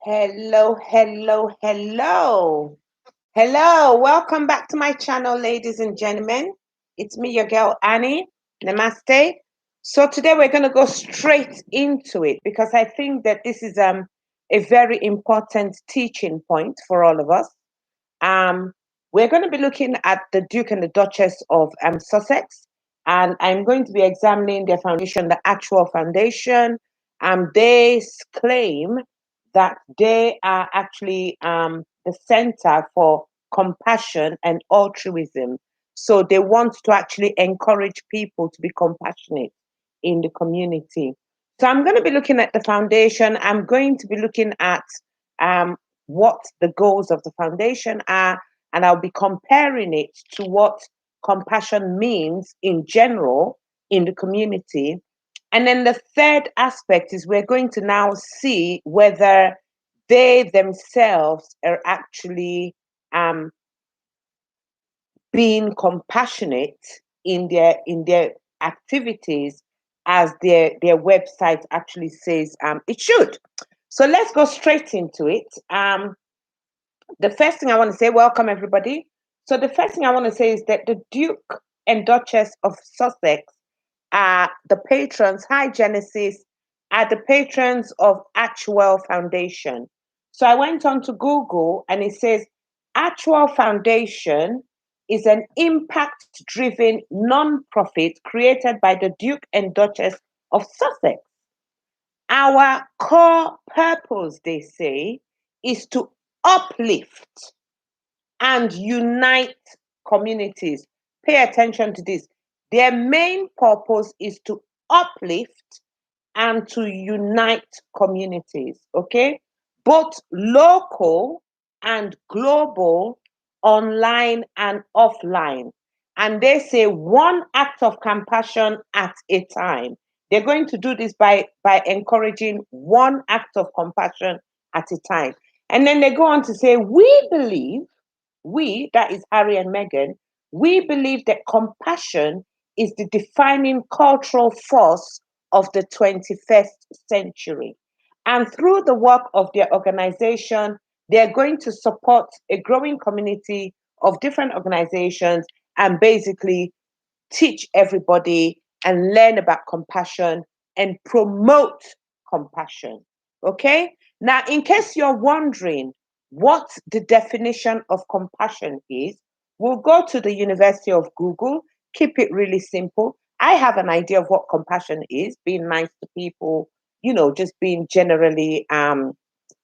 Hello, hello, hello. Hello, welcome back to my channel, ladies and gentlemen. It's me, your girl Annie. Namaste. So today we're going to go straight into it because I think that this is a very important teaching point for all of us. Um, we're going to be looking at the Duke and the Duchess of Sussex, and I'm going to be examining their foundation, the actual foundation. They claim that they are actually the center for compassion and altruism. So they want to actually encourage people to be compassionate in the community. So I'm going to be looking at the foundation. I'm going to be looking at um, what the goals of the foundation are, and I'll be comparing it to what compassion means in general in the community. And then the third aspect is we're going to now see whether they themselves are actually um, being compassionate in their activities as their website actually says it should. So let's go straight into it. The first thing I want to say, welcome everybody. So the first thing I want to say is that the Duke and Duchess of Sussex are the patrons. Hi Genesis, are the patrons of Actual Foundation. So I went on to Google and it says Actual Foundation is an impact-driven non-profit created by the Duke and Duchess of Sussex. Our core purpose, they say, is to uplift and unite communities. Pay attention to this. Their main purpose is to uplift and to unite communities, okay? Both local and global, online and offline. And they say one act of compassion at a time. They're going to do this by encouraging one act of compassion at a time. And then they go on to say, that is Harry and Meghan, we believe that compassion is the defining cultural force of the 21st century. And through the work of their organization, they're going to support a growing community of different organizations and basically teach everybody and learn about compassion and promote compassion. Okay? Now, in case you're wondering what the definition of compassion is, we'll go to the University of Google, keep it really simple. I have an idea of what compassion is, being nice to people, just being generally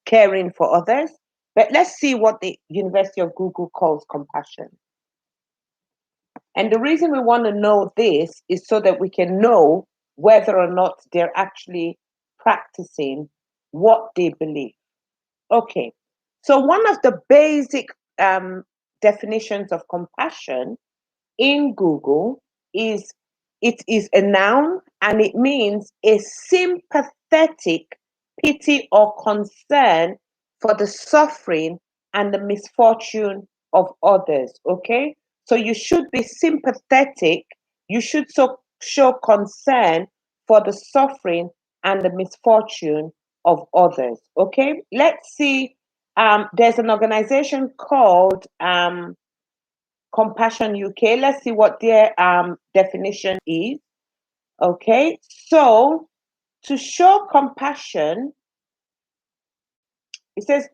caring for others. But let's see what the University of Google calls compassion. And the reason we want to know this is so that we can know whether or not they're actually practicing what they believe. Okay, so one of the basic definitions of compassion in Google is it is a noun and it means a sympathetic pity or concern for the suffering and the misfortune of others. Okay, so you should be sympathetic, you should show concern for the suffering and the misfortune of others. Okay, let's see. There's an organization called Compassion UK. Let's see what their definition is. Okay, so to show compassion, it says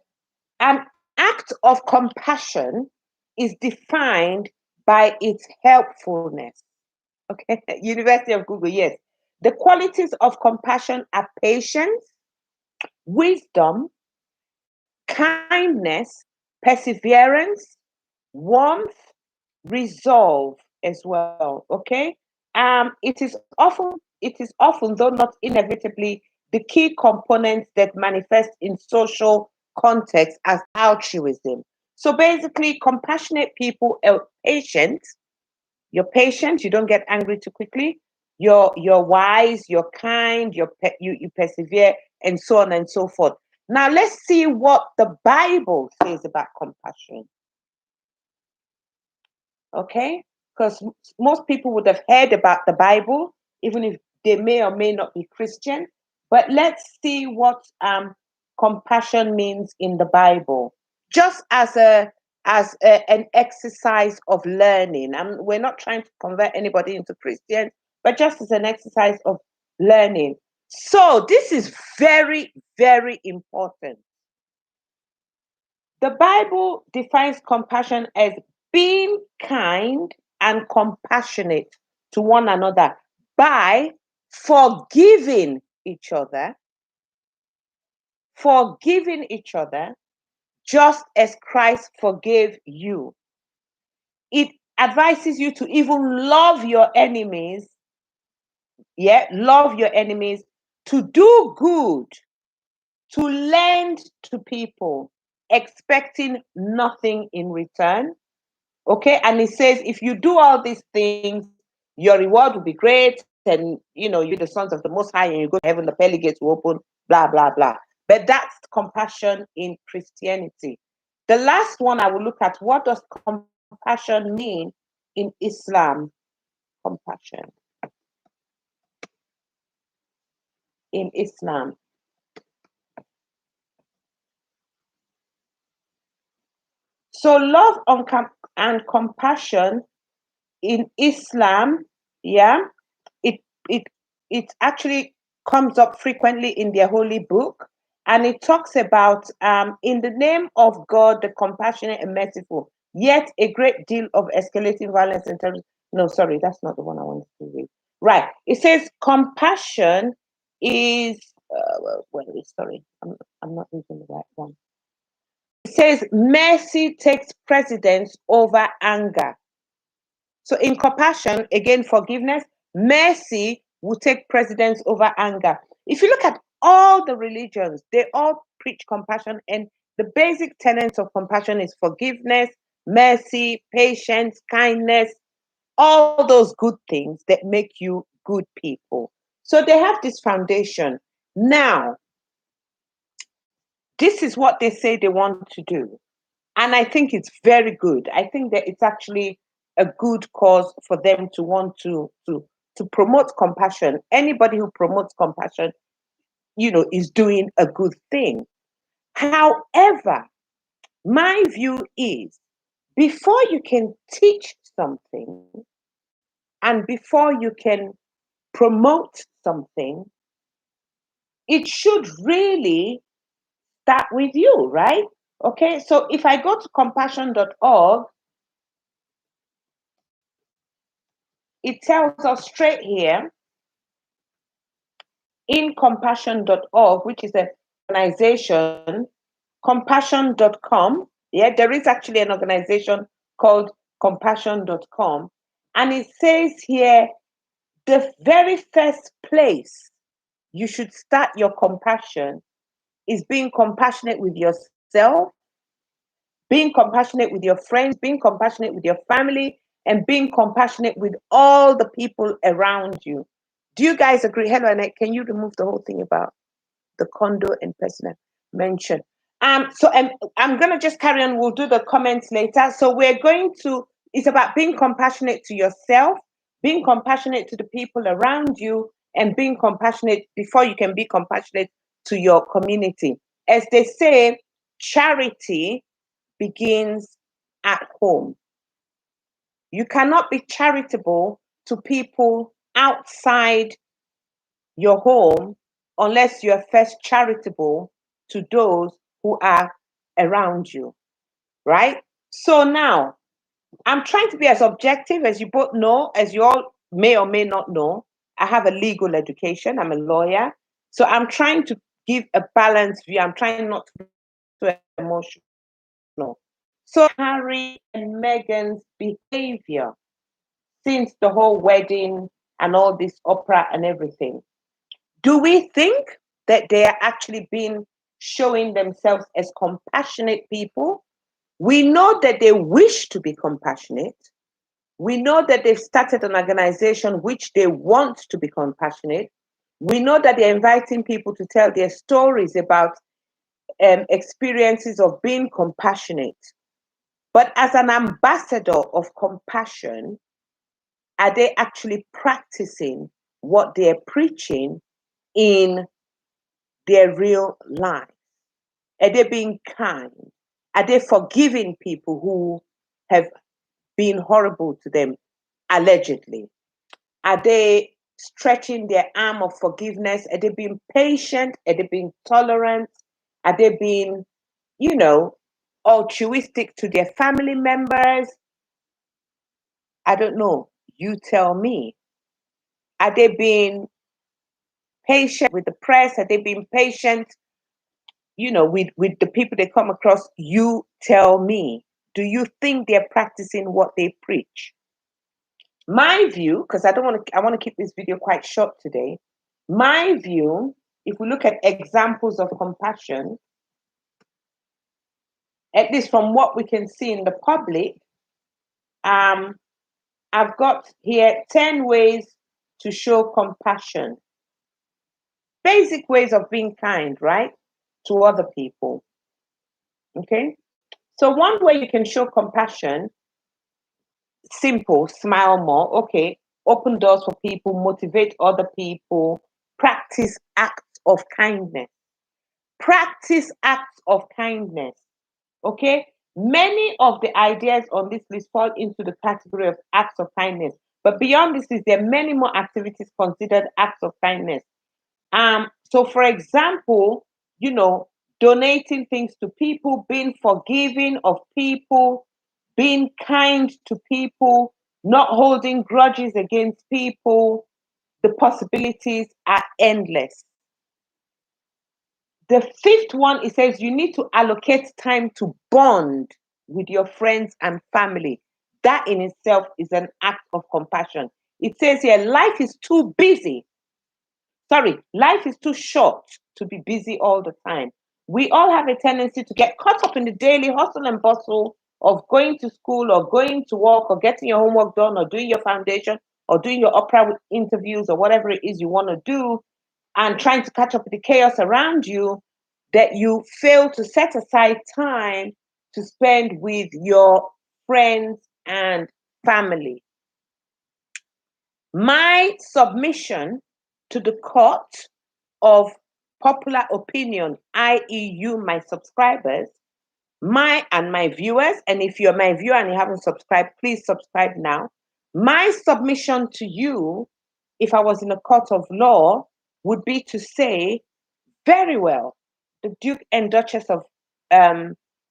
an act of compassion is defined by its helpfulness. Okay, University of Google, yes. The qualities of compassion are patience, wisdom, kindness, perseverance, warmth, resolve as well. Okay. It is often, though not inevitably, the key components that manifest in social context as altruism. So basically, compassionate people are patient. You're patient, you don't get angry too quickly. You're wise, you're kind, you persevere, and so on and so forth. Now let's see what the Bible says about compassion. Okay? Because most people would have heard about the Bible, even if they may or may not be Christian. But let's see what compassion means in the Bible, just as an exercise of learning. And we're not trying to convert anybody into Christians, but just as an exercise of learning. So this is very, very important. The Bible defines compassion as being kind and compassionate to one another by forgiving each other, just as Christ forgave you. It advises you to even love your enemies. Yeah, love your enemies, to do good, to lend to people, expecting nothing in return. Okay, and it says if you do all these things, your reward will be great, and you'll be the sons of the Most High, and you go to heaven, the pearly gates will open, blah blah blah. But that's compassion in Christianity. The last one I will look at: what does compassion mean in Islam? Compassion in Islam. So love and compassion in Islam, yeah, it it it actually comes up frequently in their holy book, and it talks about in the name of God, the compassionate and merciful, yet a great deal of escalating violence and terrorism. No, sorry, that's not the one I wanted to read. Right, it says compassion is sorry, I'm not reading the right one. It says mercy takes precedence over anger. So in compassion, again, forgiveness, mercy will take precedence over anger. If you look at all the religions, they all preach compassion, and the basic tenets of compassion is forgiveness, mercy, patience, kindness, all those good things that make you good people. So they have this foundation. Now, this is what they say they want to do. And I think it's very good. I think that it's actually a good cause for them to want to promote compassion. Anybody who promotes compassion, is doing a good thing. However, my view is before you can teach something and before you can promote something, it should really start with you, right? Okay, so if I go to compassion.org, it tells us straight here in compassion.org, which is an organization, compassion.com. Yeah, there is actually an organization called compassion.com. And it says here the very first place you should start your compassion is being compassionate with yourself, being compassionate with your friends, being compassionate with your family, and being compassionate with all the people around you. Do you guys agree? Hello, Annette, can you remove the whole thing about the condo and personal mention? So I'm gonna just carry on. We'll do the comments later. So we're going to. It's about being compassionate to yourself, being compassionate to the people around you, and being compassionate before you can be compassionate to your community. As they say, charity begins at home. You cannot be charitable to people outside your home unless you are first charitable to those who are around you, right? So now I'm trying to be as objective as you both know, as you all may or may not know. I have a legal education, I'm a lawyer. So I'm trying to give a balanced view. I'm trying not to be too emotional. So Harry and Meghan's behavior since the whole wedding and all this opera and everything, do we think that they are actually being showing themselves as compassionate people? We know that they wish to be compassionate. We know that they've started an organization which they want to be compassionate. We know that they're inviting people to tell their stories about experiences of being compassionate. But as an ambassador of compassion, are they actually practicing what they're preaching in their real life? Are they being kind? Are they forgiving people who have been horrible to them, allegedly? Are they stretching their arm of forgiveness? Are they being patient? Are they being tolerant? Are they being, you know, altruistic to their family members? I don't know. You tell me. Are they being patient with the press? Are they being patient, with the people they come across? You tell me. Do you think they're practicing what they preach? My view, because I want to keep this video quite short today. My view, if we look at examples of compassion, at least from what we can see in the public, um, I've got here 10 ways to show compassion. Basic ways of being kind, right? To other people. Okay. So one way you can show compassion, simple, smile more. Okay. Open doors for people, motivate other people, practice acts of kindness. Practice acts of kindness. Okay. Many of the ideas on this list fall into the category of acts of kindness. But beyond this list, there are many more activities considered acts of kindness. So for example, donating things to people, being forgiving of people, being kind to people, not holding grudges against people. The possibilities are endless. The fifth one, it says you need to allocate time to bond with your friends and family. That in itself is an act of compassion. It says here, life is too busy. Sorry, life is too short to be busy all the time. We all have a tendency to get caught up in the daily hustle and bustle of going to school or going to work or getting your homework done or doing your foundation or doing your opera interviews or whatever it is you want to do, and trying to catch up with the chaos around you, that you fail to set aside time to spend with your friends and family. My submission to the court of popular opinion, i.e., you, my subscribers, my viewers, and if you're my viewer and you haven't subscribed, please subscribe now. My submission to you, if I was in a court of law, would be to say, very well, the Duke and Duchess of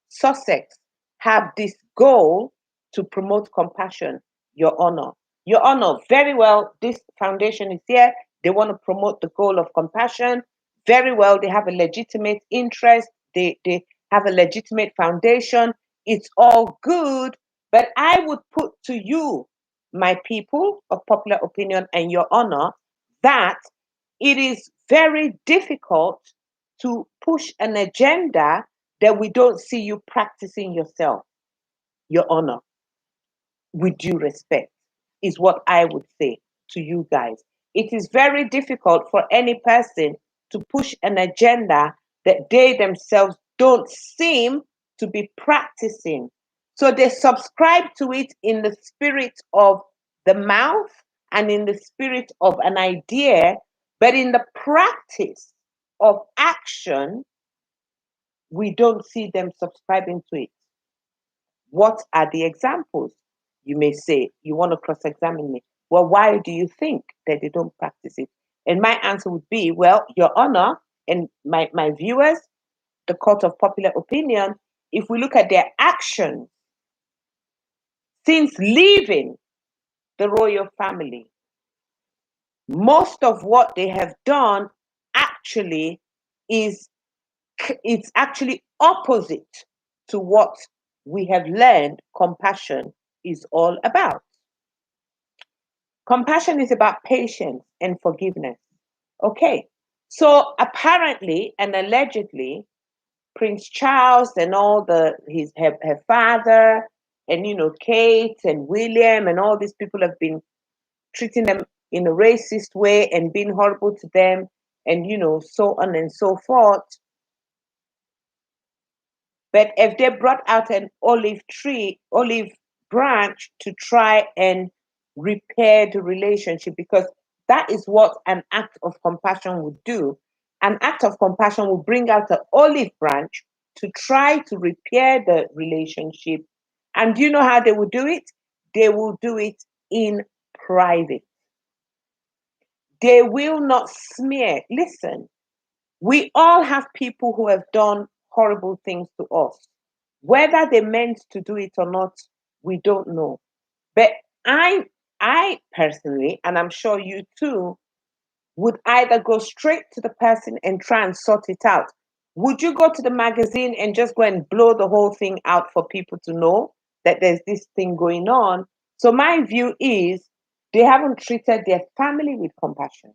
Sussex have this goal to promote compassion, Your Honor. Your Honor, very well, this foundation is here. They want to promote the goal of compassion. Very well, they have a legitimate interest. They have a legitimate foundation. It's all good. But I would put to you, my people of popular opinion and Your Honor, that it is very difficult to push an agenda that we don't see you practicing yourself, Your Honor, with due respect, is what I would say to you guys. It is very difficult for any person to push an agenda that they themselves don't seem to be practicing. So they subscribe to it in the spirit of the mouth and in the spirit of an idea, but in the practice of action, we don't see them subscribing to it. What are the examples? You may say, you want to cross examine me. Well, why do you think that they don't practice it? And my answer would be, well, Your Honor, and my viewers, the court of popular opinion, if we look at their actions since leaving the royal family, most of what they have done actually is it's actually opposite to what we have learned compassion is all about. Compassion is about patience and forgiveness. Okay. So apparently and allegedly, Prince Charles and all her father and Kate and William and all these people have been treating them in a racist way and being horrible to them and so on and so forth. But if they brought out an olive branch to try and repair the relationship, because that is what an act of compassion would do. An act of compassion will bring out an olive branch to try to repair the relationship. And do you know how they will do it? They will do it in private. They will not smear. Listen, we all have people who have done horrible things to us. Whether they meant to do it or not, we don't know. But I I personally, and I'm sure you too, would either go straight to the person and try and sort it out. Would you go to the magazine and just go and blow the whole thing out for people to know that there's this thing going on? So my view is they haven't treated their family with compassion.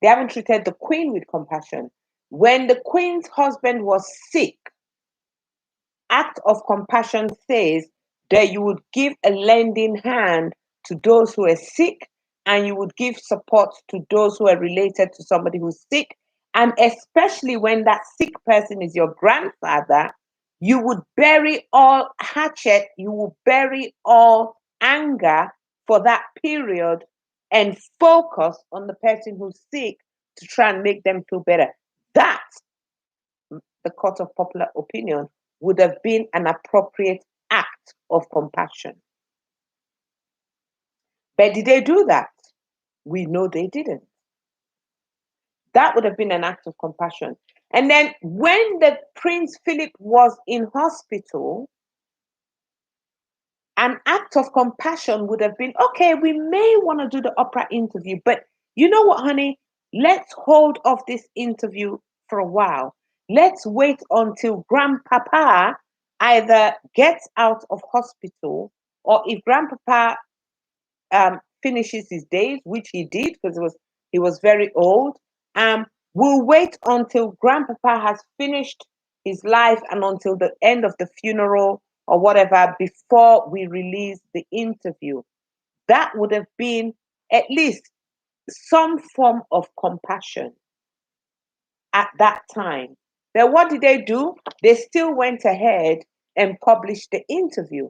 They haven't treated the queen with compassion. When the queen's husband was sick, act of compassion says that you would give a lending hand to those who are sick, and you would give support to those who are related to somebody who's sick. And especially when that sick person is your grandfather, you would bury all hatchet, you will bury all anger for that period and focus on the person who's sick to try and make them feel better. That, the court of popular opinion, would have been an appropriate act of compassion. But did they do that? We know they didn't. That would have been an act of compassion. And then when the Prince Philip was in hospital, an act of compassion would have been, okay, we may want to do the Oprah interview, but you know what, honey? Let's hold off this interview for a while. Let's wait until Grandpapa either gets out of hospital, or if Grandpapa finishes his days, which he did because he was very old. We'll wait until Grandpapa has finished his life and until the end of the funeral or whatever before we release the interview. That would have been at least some form of compassion at that time. Then what did they do? They still went ahead and published the interview,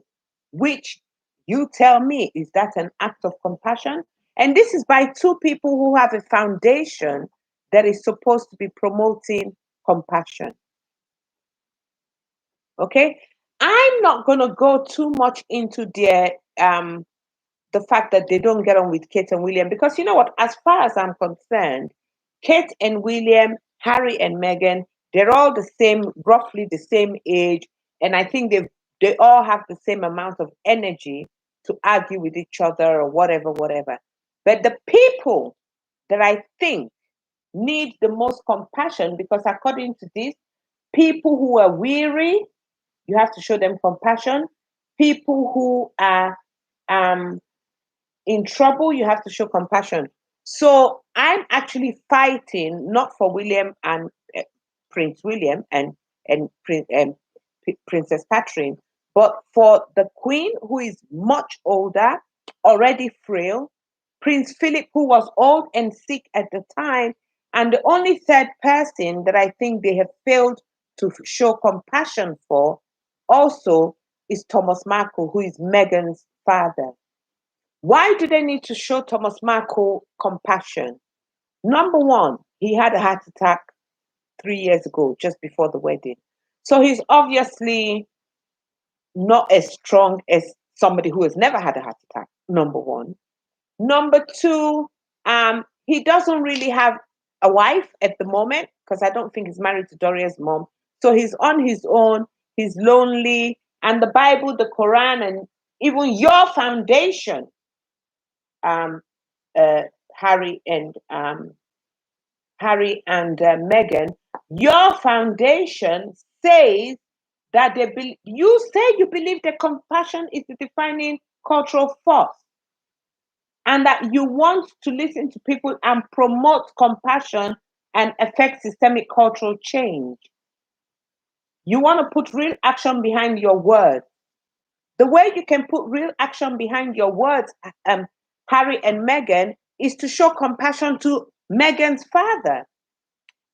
which, you tell me, is that an act of compassion? And this is by two people who have a foundation that is supposed to be promoting compassion. Okay? I'm not going to go too much into their the fact that they don't get on with Kate and William, because you know what, as far as I'm concerned, Kate and William, Harry and Meghan, they're all the same, roughly the same age, and I think they all have the same amount of energy to argue with each other or whatever, whatever. But the people that I think need the most compassion, because according to this, people who are weary, you have to show them compassion. People who are um in trouble, you have to show compassion. So I'm actually fighting not for William and Prince William and Princess Catherine, but for the Queen, who is much older, already frail, Prince Philip, who was old and sick at the time, and the only third person that I think they have failed to show compassion for also is Thomas Markle, who is Meghan's father. Why do they need to show Thomas Markle compassion? Number one, he had a heart attack 3 years ago, just before the wedding. So he's obviously not as strong as somebody who has never had a heart attack, number one. Number two, he doesn't really have a wife at the moment, because I don't think he's married to Doria's mom. So he's on his own, he's lonely, and the Bible, the Quran, and even your foundation, um, uh, Harry and Meghan, your foundation says that you say you believe that compassion is the defining cultural force, and that you want to listen to people and promote compassion and affect systemic cultural change. You want to put real action behind your words. The way you can put real action behind your words, Harry and Meghan, is to show compassion to Meghan's father,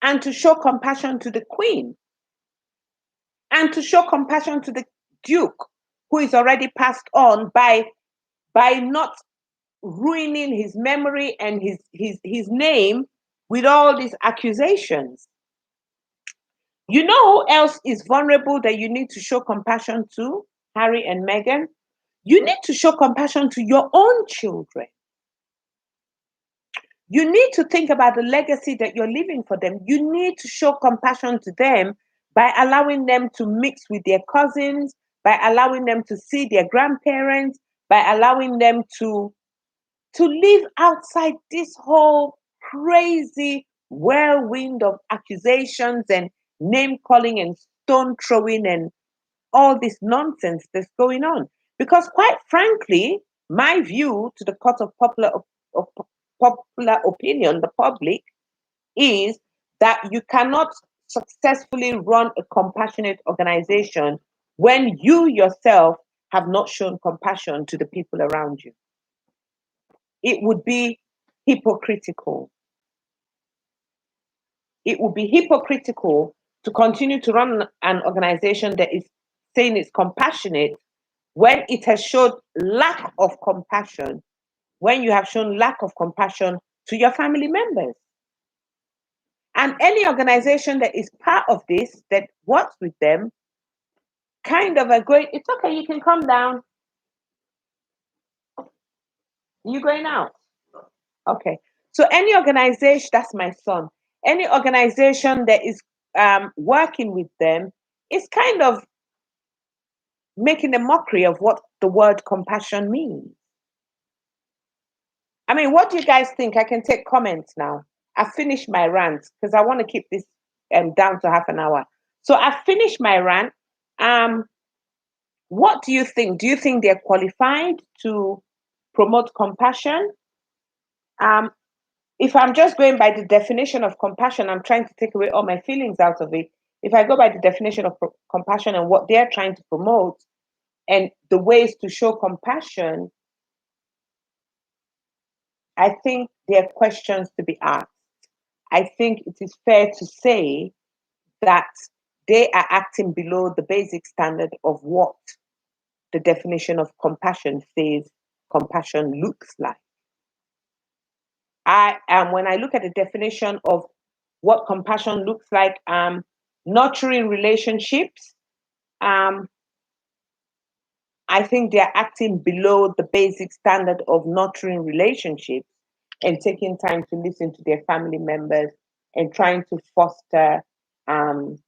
and to show compassion to the Queen, and to show compassion to the Duke, who is already passed on, by not ruining his memory and his name with all these accusations. You know who else is vulnerable that you need to show compassion to? Harry and Meghan. You need to show compassion to your own children. You need to think about the legacy that you're leaving for them. You need to show compassion to them by allowing them to mix with their cousins, by allowing them to see their grandparents, by allowing them to live outside this whole crazy whirlwind of accusations and name calling and stone throwing and all this nonsense that's going on. Because quite frankly, my view to the court of of popular opinion, the public, is that you cannot successfully run a compassionate organization when you yourself have not shown compassion to the people around you. It would be hypocritical. It would be hypocritical to continue to run an organization that is saying it's compassionate when it has showed lack of compassion, when you have shown lack of compassion to your family members. And any organization that is part of this, that works with them, kind of a great, it's okay, you can come down. You going out? Okay. So any organization, that's my son, any organization that is working with them is kind of making a mockery of what the word compassion means. I mean, what do you guys think? I can take comments now. I finished my rant because I want to keep this down to half an hour. So I finished my rant. Um, what do you think? Do you think they're qualified to promote compassion? Um, if I'm just going by the definition of compassion, I'm trying to take away all my feelings out of it. If I go by the definition of compassion and what they're trying to promote and the ways to show compassion, I think there are questions to be asked. I think it is fair to say that they are acting below the basic standard of what the definition of compassion says compassion looks like. When I look at the definition of what compassion looks like, nurturing relationships, um, I think they're acting below the basic standard of nurturing relationships and taking time to listen to their family members and trying to um,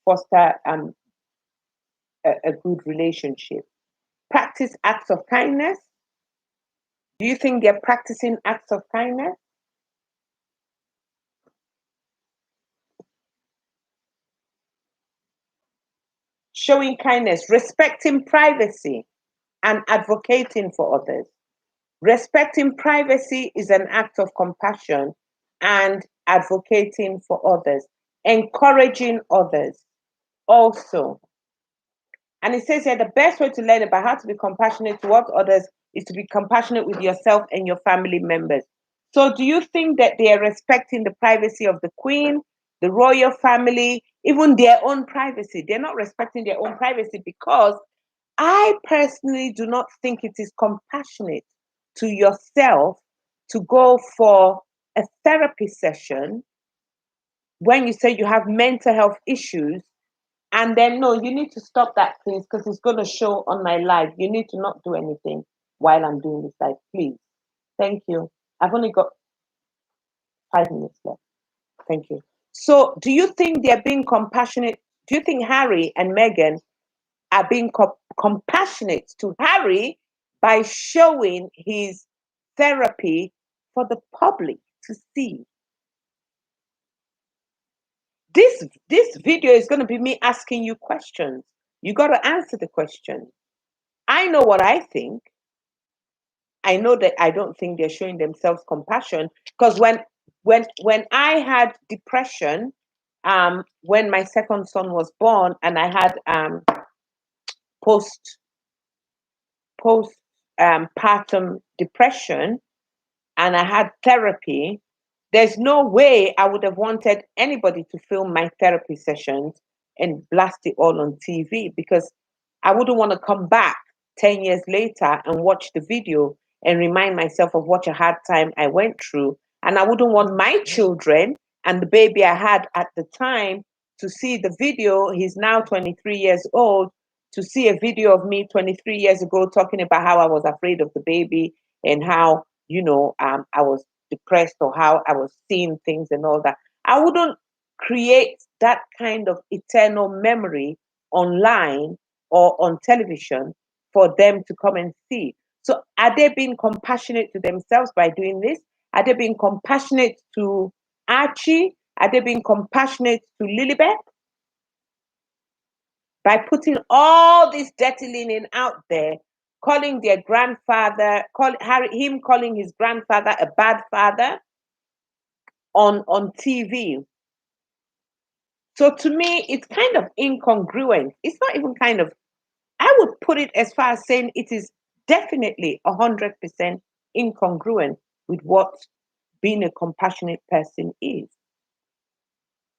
foster a good relationship. Practice acts of kindness. Do you think they're practicing acts of kindness? Showing kindness, respecting privacy, and advocating for others. Respecting privacy is an act of compassion and advocating for others, encouraging others also. And it says here the best way to learn about how to be compassionate towards others is to be compassionate with yourself and your family members. So, do you think that they are respecting the privacy of the Queen, the royal family, even their own privacy? They're not respecting their own privacy because I personally do not think it is compassionate to yourself to go for a therapy session when you say you have mental health issues and then no, you need to stop that, please, because it's going to show on my live. You need to not do anything while I'm doing this live, please. Thank you. I've only got 5 minutes left. Thank you. So, do you think they're being compassionate? Do you think Harry and Meghan are being compassionate to Harry by showing his therapy for the public to see? This video is going to be me asking you questions. You got to answer the question. I know what I think. I know that I don't think they're showing themselves compassion because when I had depression, when my second son was born, and I had post post partum depression, and I had therapy. There's no way I would have wanted anybody to film my therapy sessions and blast it all on TV because I wouldn't want to come back 10 years later and watch the video and remind myself of what a hard time I went through. And I wouldn't want my children and the baby I had at the time to see the video. He's now 23 years old. To see a video of me 23 years ago talking about how I was afraid of the baby and how, I was depressed or how I was seeing things and all that. I wouldn't create that kind of eternal memory online or on television for them to come and see. So are they being compassionate to themselves by doing this? Are they being compassionate to Archie? Are they being compassionate to Lilibet? By putting all this dirty linen out there, calling their grandfather, him calling his grandfather a bad father on TV. So to me, it's kind of incongruent. It's not even kind of, I would put it as far as saying it is definitely 100% incongruent with what being a compassionate person is.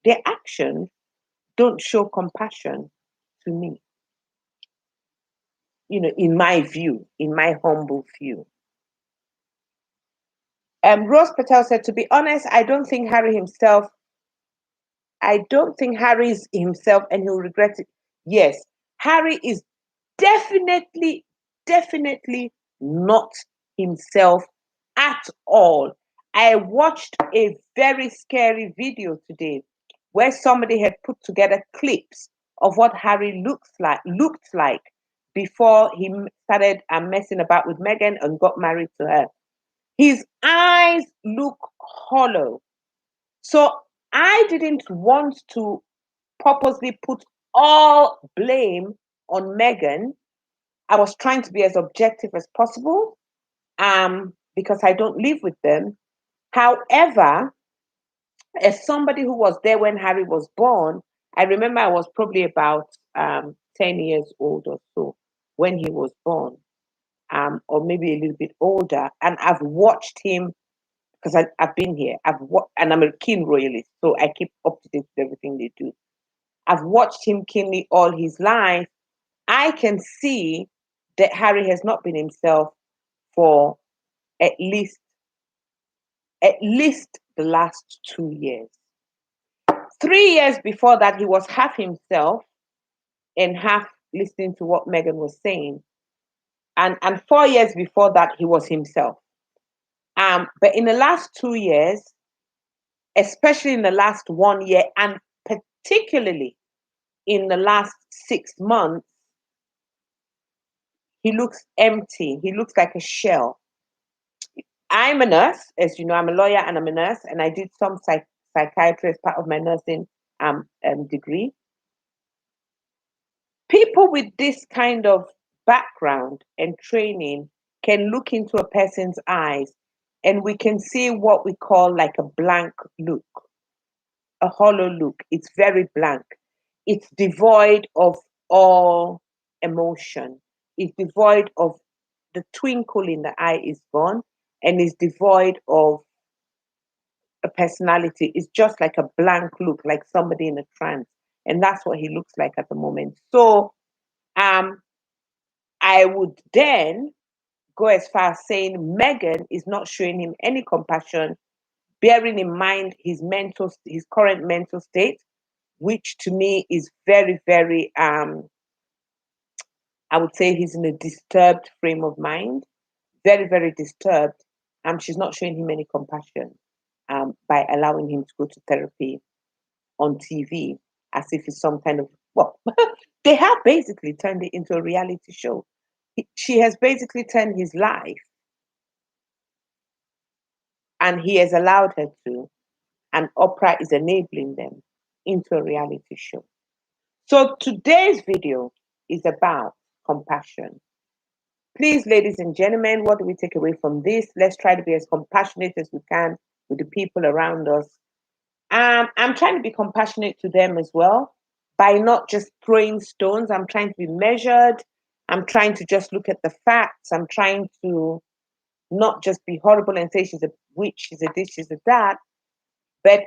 Their actions don't show compassion to me, in my view, in my humble view. Rose Patel said, to be honest, I don't think Harry is himself and he'll regret it. Yes, Harry is definitely, definitely not himself at all. I watched a very scary video today where somebody had put together clips of what Harry looked like before he started messing about with Meghan and got married to her. His eyes look hollow. So I didn't want to purposely put all blame on Meghan. I was trying to be as objective as possible because I don't live with them. However, as somebody who was there when Harry was born, I remember I was probably about 10 years old or so when he was born, or maybe a little bit older. And I've watched him because I've been here. And I'm a keen royalist, so I keep up to date with everything they do. I've watched him keenly all his life. I can see that Harry has not been himself for at least the last 2 years. 3 years before that, he was half himself and half listening to what Meghan was saying. And 4 years before that, he was himself. But in the last 2 years, especially in the last 1 year, and particularly in the last 6 months, he looks empty. He looks like a shell. I'm a nurse, as you know, I'm a lawyer and I'm a nurse, and I did some psychiatry as part of my nursing degree. People with this kind of background and training can look into a person's eyes and we can see what we call like a blank look, a hollow look. It's very blank. It's devoid of all emotion. It's devoid of the twinkle in the eye is gone and is devoid of a personality. It's just like a blank look, like somebody in a trance. And that's what he looks like at the moment. So I would then go as far as saying Meghan is not showing him any compassion, bearing in mind his current mental state, which to me is very, very I would say he's in a disturbed frame of mind, very, very disturbed. She's not showing him any compassion by allowing him to go to therapy on TV as if it's some kind of, well, they have basically turned it into a reality show. She has basically turned his life, and he has allowed her to, and Oprah is enabling them into a reality show. So today's video is about compassion. Please, ladies and gentlemen, what do we take away from this? Let's try to be as compassionate as we can with the people around us. I'm trying to be compassionate to them as well by not just throwing stones. I'm trying to be measured. I'm trying to just look at the facts. I'm trying to not just be horrible and say she's a witch, she's a this, she's a that. But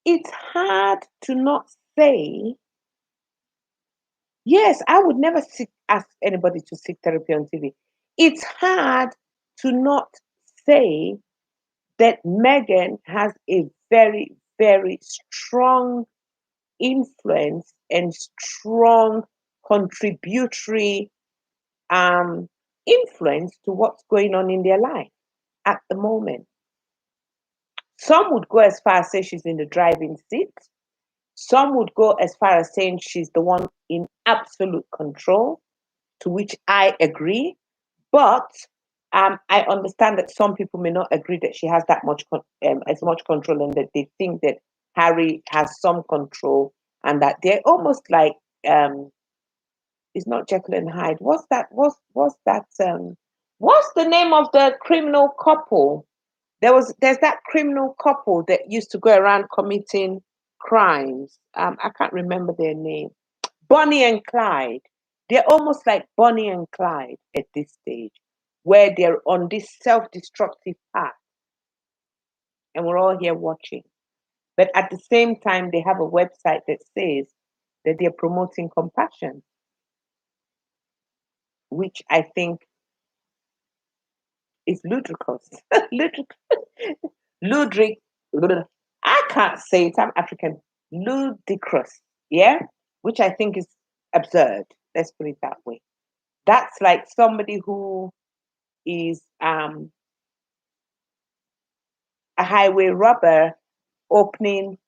it's hard to not say, yes, I would never ask anybody to seek therapy on TV. It's hard to not say that Meghan has a very, very strong influence and strong contributory um, influence to what's going on in their life at the moment. Some would go as far as say she's in the driving seat. Some would go as far as saying she's the one in absolute control, to which I agree. But I understand that some people may not agree that she has that much as much control, and that they think that Harry has some control, and that they're almost like it's not Jekyll and Hyde. What's that? What's that? What's the name of the criminal couple? There's that criminal couple that used to go around committing crimes. I can't remember their name. Bonnie and Clyde. They're almost like Bonnie and Clyde at this stage, where they're on this self-destructive path, and we're all here watching. But at the same time, they have a website that says that they're promoting compassion, which I think is ludicrous. Ludric, I can't say it. I'm African. Ludicrous, yeah, which I think is absurd. Let's put it that way. That's like somebody who is a highway robber opening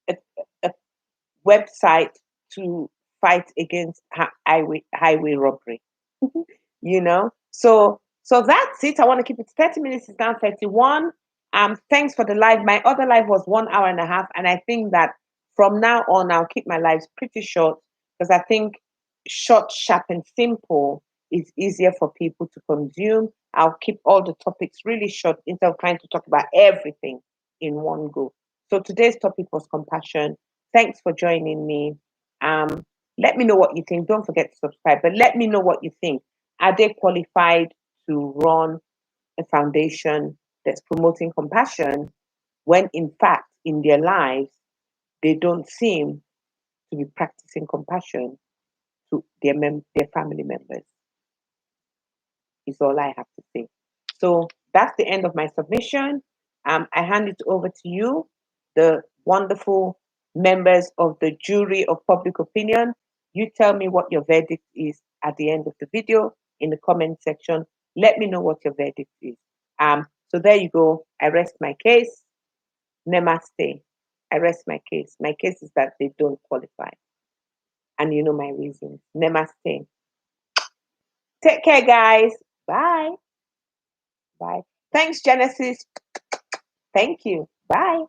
a, a website to fight against highway robbery. you know. So that's it. I want to keep it 30 minutes. It's now 31. Thanks for the live. My other live was 1 hour and a half, and I think that from now on I'll keep my lives pretty short, because I think short, sharp, and simple is easier for people to consume. I'll keep all the topics really short instead of trying to talk about everything in one go. So today's topic was compassion. Thanks for joining me. Um, let me know what you think. Don't forget to subscribe, but let me know what you think. Are they qualified to run a foundation that's promoting compassion when, in fact, in their lives, they don't seem to be practicing compassion to their family members? Is all I have to say. So that's the end of my submission. I hand it over to you, the wonderful members of the jury of public opinion. You tell me what your verdict is at the end of the video in the comment section. Let me know what your verdict is. So there you go. I rest my case. Namaste. I rest my case. My case is that they don't qualify. And you know my reasons. Namaste. Take care, guys. Bye. Bye. Thanks, Genesis. Thank you. Bye.